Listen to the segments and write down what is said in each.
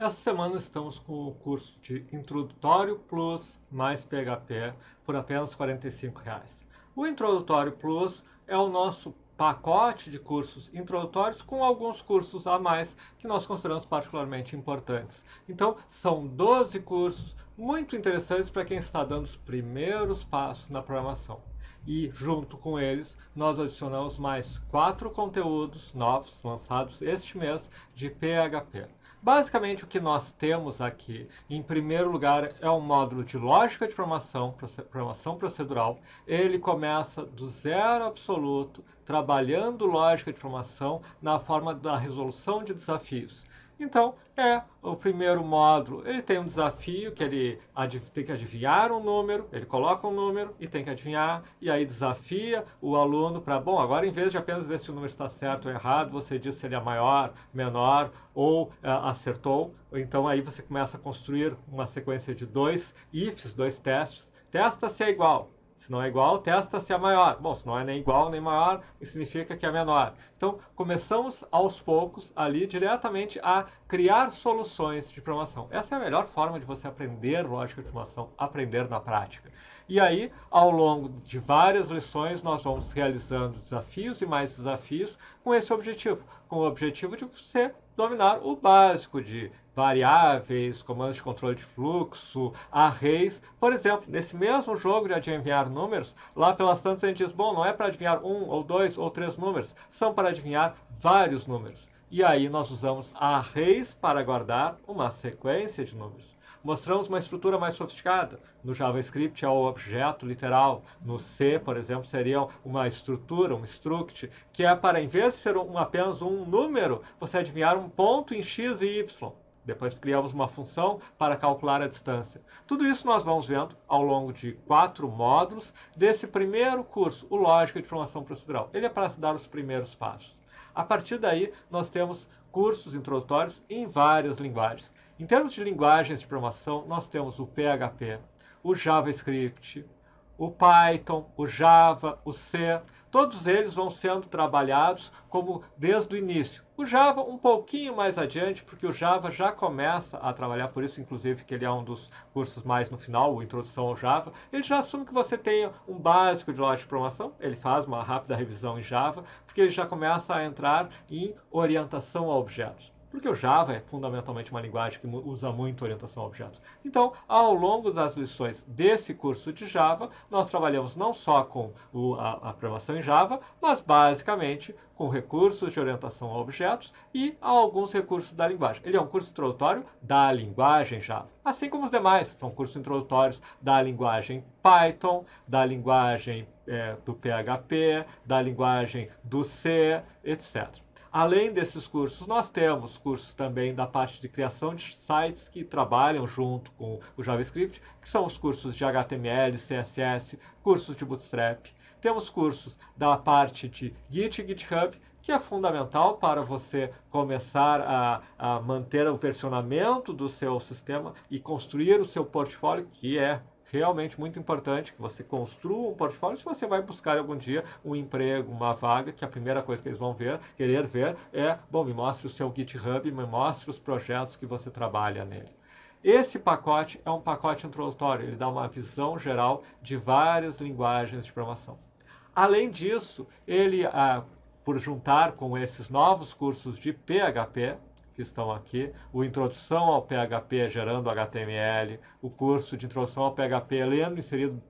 Essa semana estamos com o curso de Introdutório Plus mais PHP por apenas R$ 45. O Introdutório Plus é o nosso pacote de cursos introdutórios com alguns cursos a mais que nós consideramos particularmente importantes. Então, são 12 cursos muito interessantes para quem está dando os primeiros passos na programação. E, junto com eles, nós adicionamos mais 4 conteúdos novos lançados este mês de PHP. Basicamente, o que nós temos aqui, em primeiro lugar, é um módulo de lógica de programação procedural. Ele começa do zero absoluto, trabalhando lógica de programação na forma da resolução de desafios. Então, o primeiro módulo, ele tem um desafio que ele tem que adivinhar um número, ele coloca um número e tem que adivinhar, e aí desafia o aluno para, bom, agora em vez de apenas dizer se o número está certo ou errado, você diz se ele é maior, menor ou acertou. Então aí você começa a construir uma sequência de dois ifs, dois testes. Testa se é igual. Se não é igual, testa se é maior. Bom, se não é nem igual nem maior, significa que é menor. Então, começamos aos poucos ali diretamente a criar soluções de programação. Essa é a melhor forma de você aprender lógica de programação, aprender na prática. E aí, ao longo de várias lições, nós vamos realizando desafios e mais desafios com esse objetivo. Com o objetivo de você dominar o básico de variáveis, comandos de controle de fluxo, arrays. Por exemplo, nesse mesmo jogo de adivinhar números, lá pelas tantas a gente diz, bom, não é para adivinhar um, ou dois, ou três números, são para adivinhar vários números. E aí nós usamos arrays para guardar uma sequência de números. Mostramos uma estrutura mais sofisticada. No JavaScript é o objeto literal. No C, por exemplo, seria uma estrutura, um struct, que é para, em vez de ser apenas um número, você adivinhar um ponto em x e y. Depois criamos uma função para calcular a distância. Tudo isso nós vamos vendo ao longo de 4 módulos desse primeiro curso, o Lógica de Programação Procedural. Ele é para dar os primeiros passos. A partir daí, nós temos cursos introdutórios em várias linguagens. Em termos de linguagens de programação, nós temos o PHP, o JavaScript, o Python, o Java, o C. Todos eles vão sendo trabalhados como desde o início. O Java um pouquinho mais adiante, porque o Java já começa a trabalhar, por isso inclusive que ele é um dos cursos mais no final, o Introdução ao Java. Ele já assume que você tenha um básico de lógica de programação, ele faz uma rápida revisão em Java, porque ele já começa a entrar em orientação a objetos. Porque o Java é fundamentalmente uma linguagem que usa muito orientação a objetos. Então, ao longo das lições desse curso de Java, nós trabalhamos não só com a programação em Java, mas basicamente com recursos de orientação a objetos e alguns recursos da linguagem. Ele é um curso introdutório da linguagem Java, assim como os demais são cursos introdutórios da linguagem Python, da linguagem do PHP, da linguagem do C, etc. Além desses cursos, nós temos cursos também da parte de criação de sites que trabalham junto com o JavaScript, que são os cursos de HTML, CSS, cursos de Bootstrap. Temos cursos da parte de Git e GitHub, que é fundamental para você começar a manter o versionamento do seu sistema e construir o seu portfólio, que é realmente muito importante que você construa um portfólio se você vai buscar algum dia um emprego, uma vaga, que a primeira coisa que eles vão querer ver é, bom, me mostre o seu GitHub, me mostre os projetos que você trabalha nele. Esse pacote é um pacote introdutório, ele dá uma visão geral de várias linguagens de programação. Além disso, ele, por juntar com esses novos cursos de PHP, que estão aqui, o Introdução ao PHP gerando HTML, o curso de Introdução ao PHP lendo e inserindo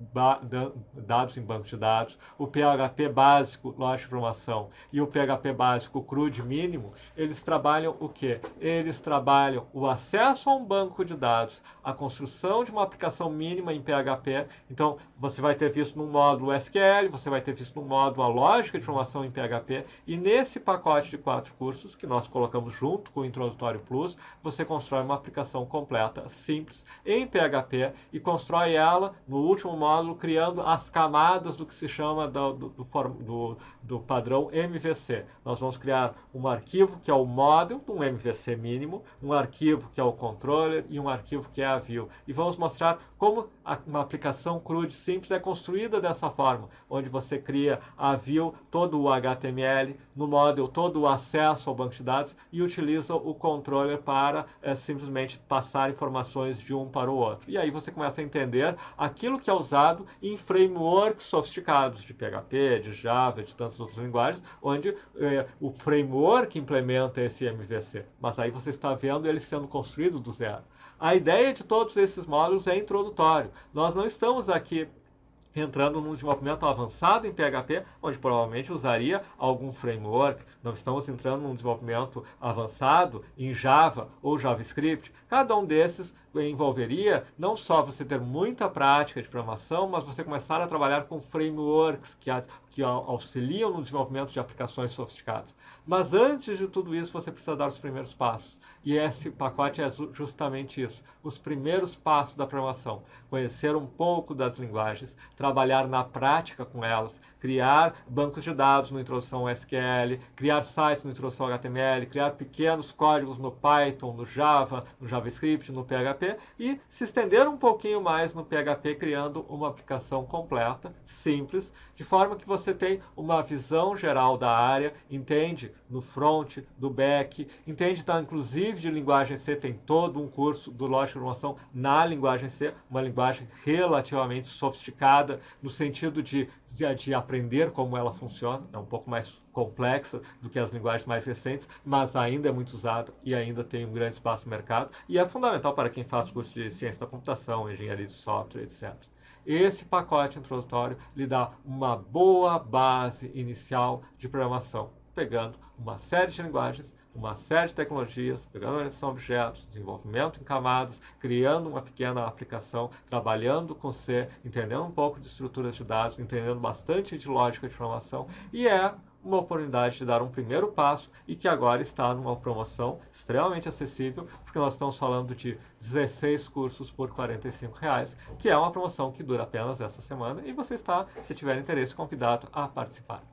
dados em banco de dados, o PHP básico, lógica de programação, e o PHP básico CRUD mínimo, eles trabalham o quê? Eles trabalham o acesso a um banco de dados, a construção de uma aplicação mínima em PHP. Então, você vai ter visto no módulo SQL, você vai ter visto no módulo a lógica de programação em PHP, e nesse pacote de 4 cursos, que nós colocamos junto com o Introdutório Plus, você constrói uma aplicação completa, simples, em PHP e constrói ela no último módulo criando as camadas do que se chama do padrão MVC. Nós vamos criar um arquivo que é o model, um MVC mínimo, um arquivo que é o controller e um arquivo que é a view. E vamos mostrar como uma aplicação CRUD simples é construída dessa forma, onde você cria a view, todo o HTML, no model todo o acesso ao banco de dados e utiliza o controller para simplesmente passar informações de um para o outro. E aí você começa a entender aquilo que é usado em frameworks sofisticados de PHP, de Java, de tantas outras linguagens, onde o framework implementa esse MVC. Mas aí você está vendo ele sendo construído do zero. A ideia de todos esses módulos é introdutório. Nós não estamos aqui entrando num desenvolvimento avançado em PHP, onde provavelmente usaria algum framework. Não estamos entrando num desenvolvimento avançado em Java ou JavaScript. Cada um desses envolveria não só você ter muita prática de programação, mas você começar a trabalhar com frameworks que auxiliam no desenvolvimento de aplicações sofisticadas. Mas antes de tudo isso, você precisa dar os primeiros passos. E esse pacote é justamente isso, os primeiros passos da programação. Conhecer um pouco das linguagens, trabalhar na prática com elas, criar bancos de dados no Introdução ao SQL, criar sites no Introdução ao HTML, criar pequenos códigos no Python, no Java, no JavaScript, no PHP e se estender um pouquinho mais no PHP, criando uma aplicação completa, simples, de forma que você tem uma visão geral da área, entende no front, do back, entende inclusive de linguagem C, tem todo um curso do Lógica de Programação na linguagem C, uma linguagem relativamente sofisticada, no sentido de aprender como ela funciona, é um pouco mais complexa do que as linguagens mais recentes, mas ainda é muito usada e ainda tem um grande espaço no mercado, e é fundamental para quem faz curso de ciência da computação, engenharia de software, etc. Esse pacote introdutório lhe dá uma boa base inicial de programação, pegando uma série de linguagens, uma série de tecnologias, pegando orientação a objetos, desenvolvimento em camadas, criando uma pequena aplicação, trabalhando com C, entendendo um pouco de estruturas de dados, entendendo bastante de lógica de programação, e é uma oportunidade de dar um primeiro passo e que agora está numa promoção extremamente acessível, porque nós estamos falando de 16 cursos por R$ 45, que é uma promoção que dura apenas essa semana, e você está, se tiver interesse, convidado a participar.